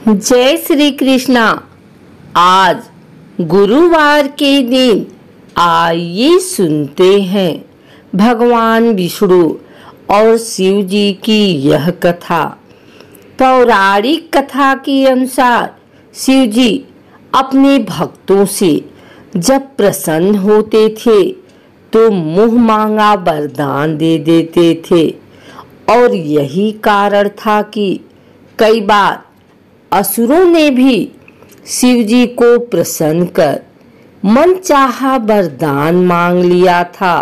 जय श्री कृष्णा। आज गुरुवार के दिन आइए सुनते हैं भगवान विष्णु और शिव जी की यह कथा। पौराणिक कथा के अनुसार शिव जी अपने भक्तों से जब प्रसन्न होते थे तो मुंह मांगा वरदान दे देते थे और यही कारण था कि कई बार असुरों ने भी शिव जी को प्रसन्न कर मनचाहा वरदान मांग लिया था।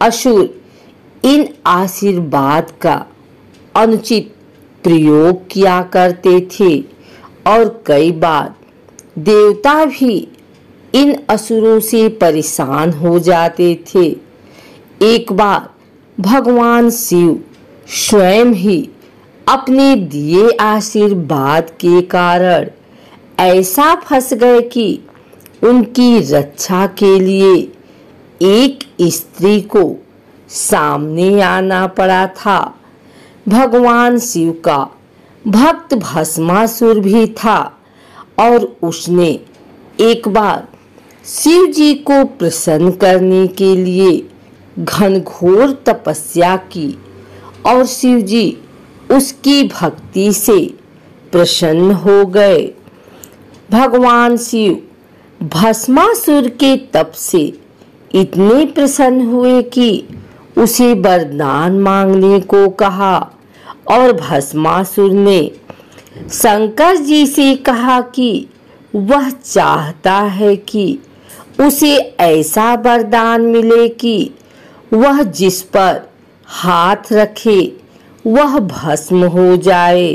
असुर इन आशीर्वाद का अनुचित प्रयोग किया करते थे और कई बार देवता भी इन असुरों से परेशान हो जाते थे। एक बार भगवान शिव स्वयं ही अपने दिए आशीर्वाद के कारण ऐसा फंस गए कि उनकी रक्षा के लिए एक स्त्री को सामने आना पड़ा था। भगवान शिव का भक्त भस्मासुर भी था और उसने एक बार शिव जी को प्रसन्न करने के लिए घनघोर तपस्या की और शिव जी उसकी भक्ति से प्रसन्न हो गए। भगवान शिव भस्मासुर के तप से इतने प्रसन्न हुए कि उसे वरदान मांगने को कहा और भस्मासुर ने शंकर जी से कहा कि वह चाहता है कि उसे ऐसा वरदान मिले कि वह जिस पर हाथ रखे वह भस्म हो जाए।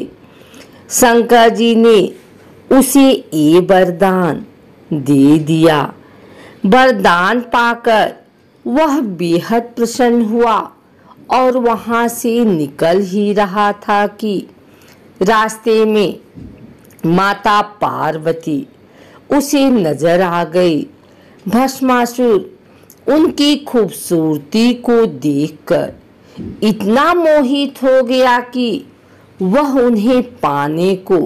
शंकर जी ने उसे ये वरदान दे दिया। वरदान पाकर वह बेहद प्रसन्न हुआ और वहां से निकल ही रहा था कि रास्ते में माता पार्वती उसे नजर आ गई। भस्मासुर उनकी खूबसूरती को देखकर इतना मोहित हो गया कि वह उन्हें पाने को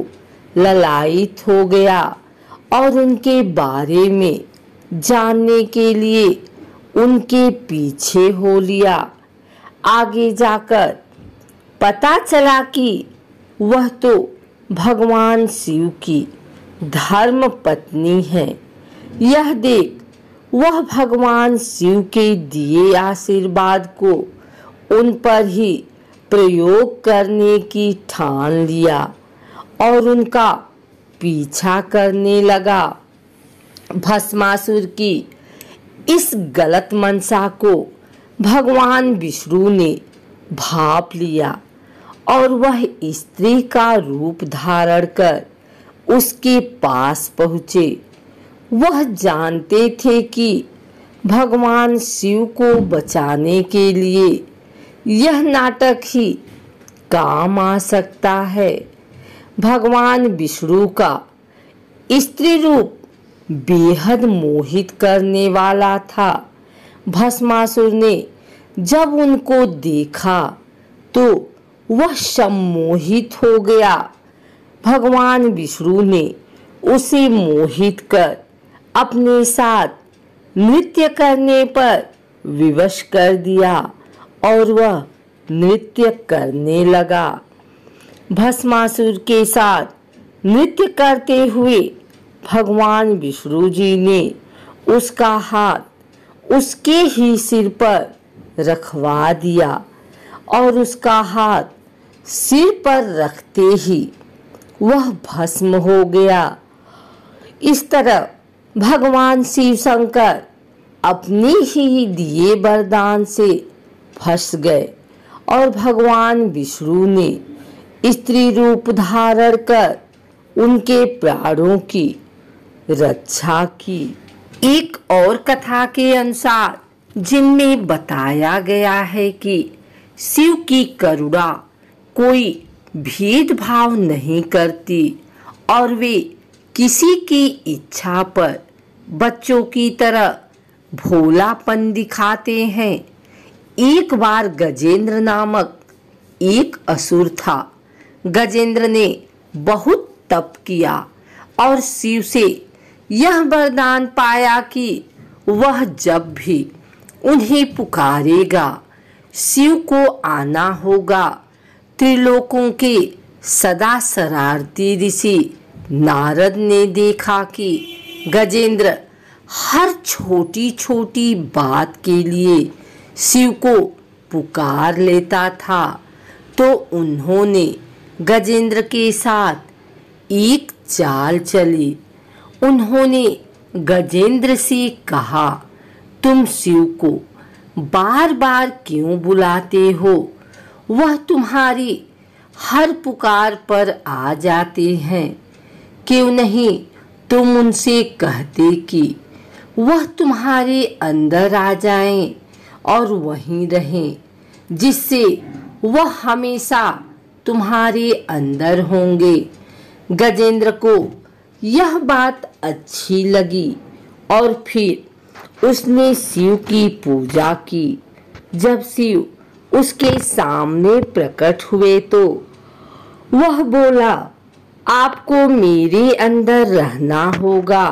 ललायित हो गया और उनके बारे में जानने के लिए उनके पीछे हो लिया। आगे जाकर पता चला कि वह तो भगवान शिव की धर्म पत्नी है। यह देख वह भगवान शिव के दिए आशीर्वाद को उन पर ही प्रयोग करने की ठान लिया और उनका पीछा करने लगा। भस्मासुर की इस गलत मनसा को भगवान विष्णु ने भांप लिया और वह स्त्री का रूप धारण कर उसके पास पहुँचे। वह जानते थे कि भगवान शिव को बचाने के लिए यह नाटक ही काम आ सकता है। भगवान विष्णु का स्त्री रूप बेहद मोहित करने वाला था। भस्मासुर ने जब उनको देखा तो वह सम्मोहित हो गया। भगवान विष्णु ने उसे मोहित कर अपने साथ नृत्य करने पर विवश कर दिया और वह नृत्य करने लगा। भस्मासुर के साथ नृत्य करते हुए भगवान विष्णु जी ने उसका हाथ उसके ही सिर पर रखवा दिया और उसका हाथ सिर पर रखते ही वह भस्म हो गया। इस तरह भगवान शिव शंकर अपने ही दिए वरदान से फंस गए और भगवान विष्णु ने स्त्री रूप धारण कर उनके प्राणों की रक्षा की। एक और कथा के अनुसार जिनमें बताया गया है कि शिव की करुणा कोई भेदभाव नहीं करती और वे किसी की इच्छा पर बच्चों की तरह भोलापन दिखाते हैं। एक बार गजेंद्र नामक एक असुर था। गजेंद्र ने बहुत तप किया और शिव से यह वरदान पाया कि वह जब भी उन्हें पुकारेगा शिव को आना होगा। त्रिलोकों के सदा शरारती ऋषि नारद ने देखा कि गजेंद्र हर छोटी छोटी बात के लिए शिव को पुकार लेता था, तो उन्होंने गजेंद्र के साथ एक चाल चली। उन्होंने गजेंद्र से कहा, तुम शिव को बार बार क्यों बुलाते हो? वह तुम्हारी हर पुकार पर आ जाते हैं। क्यों नहीं तुम उनसे कहते कि वह तुम्हारे अंदर आ जाएं और वहीं रहें, जिससे वह हमेशा तुम्हारे अंदर होंगे। गजेंद्र को यह बात अच्छी लगी और फिर उसने शिव की पूजा की। जब शिव उसके सामने प्रकट हुए तो वह बोला, आपको मेरे अंदर रहना होगा,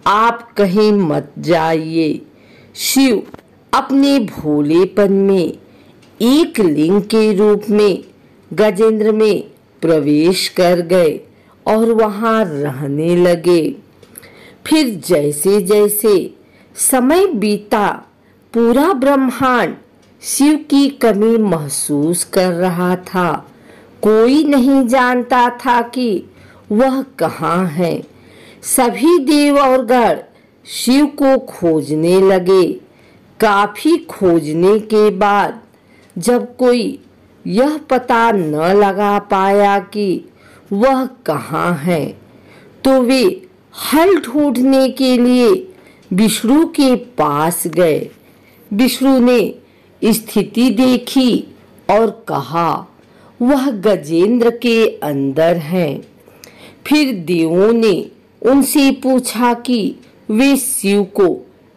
आप कहीं मत जाइए। शिव अपने भोलेपन में एक लिंग के रूप में गजेंद्र में प्रवेश कर गए और वहां रहने लगे। फिर जैसे जैसे समय बीता, पूरा ब्रह्मांड शिव की कमी महसूस कर रहा था। कोई नहीं जानता था कि वह कहाँ है। सभी देव और गण शिव को खोजने लगे। काफी खोजने के बाद जब कोई यह पता न लगा पाया कि वह कहाँ है, तो वे हल ढूंढने के लिए विष्णु के पास गए। विष्णु ने स्थिति देखी और कहा, वह गजेंद्र के अंदर है। फिर देवों ने उनसे पूछा कि वे शिव को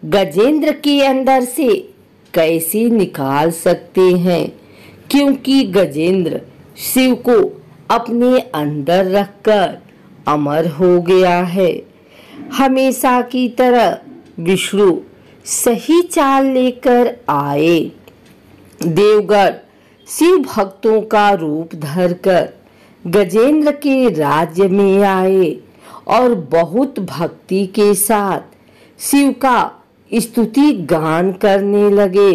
गजेंद्र के अंदर से कैसे निकाल सकते हैं, क्योंकि गजेंद्र शिव को अपने अंदर रखकर अमर हो गया है। हमेशा की तरह विष्णु सही चाल लेकर आए। देवगण शिव भक्तों का रूप धरकर गजेंद्र के राज्य में आए और बहुत भक्ति के साथ शिव का स्तुति गान करने लगे।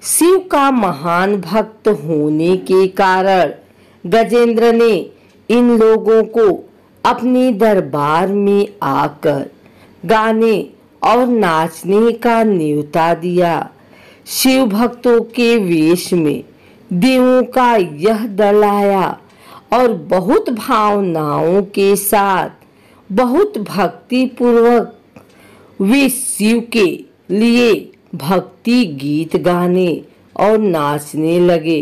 शिव का महान भक्त होने के कारण गजेंद्र ने इन लोगों को अपने दरबार में आकर गाने और नाचने का न्योता दिया। शिव भक्तों के वेश में देवों का यह दल आया और बहुत भावनाओं के साथ बहुत भक्ति पूर्वक वे शिव के लिए भक्ति गीत गाने और नाचने लगे।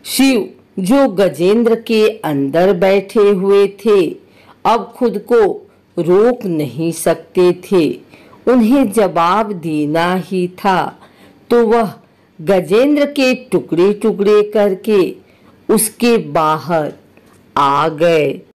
शिव जो गजेंद्र के अंदर बैठे हुए थे, अब खुद को रोक नहीं सकते थे। उन्हें जवाब देना ही था, तो वह गजेंद्र के टुकड़े टुकड़े करके उसके बाहर आ गए।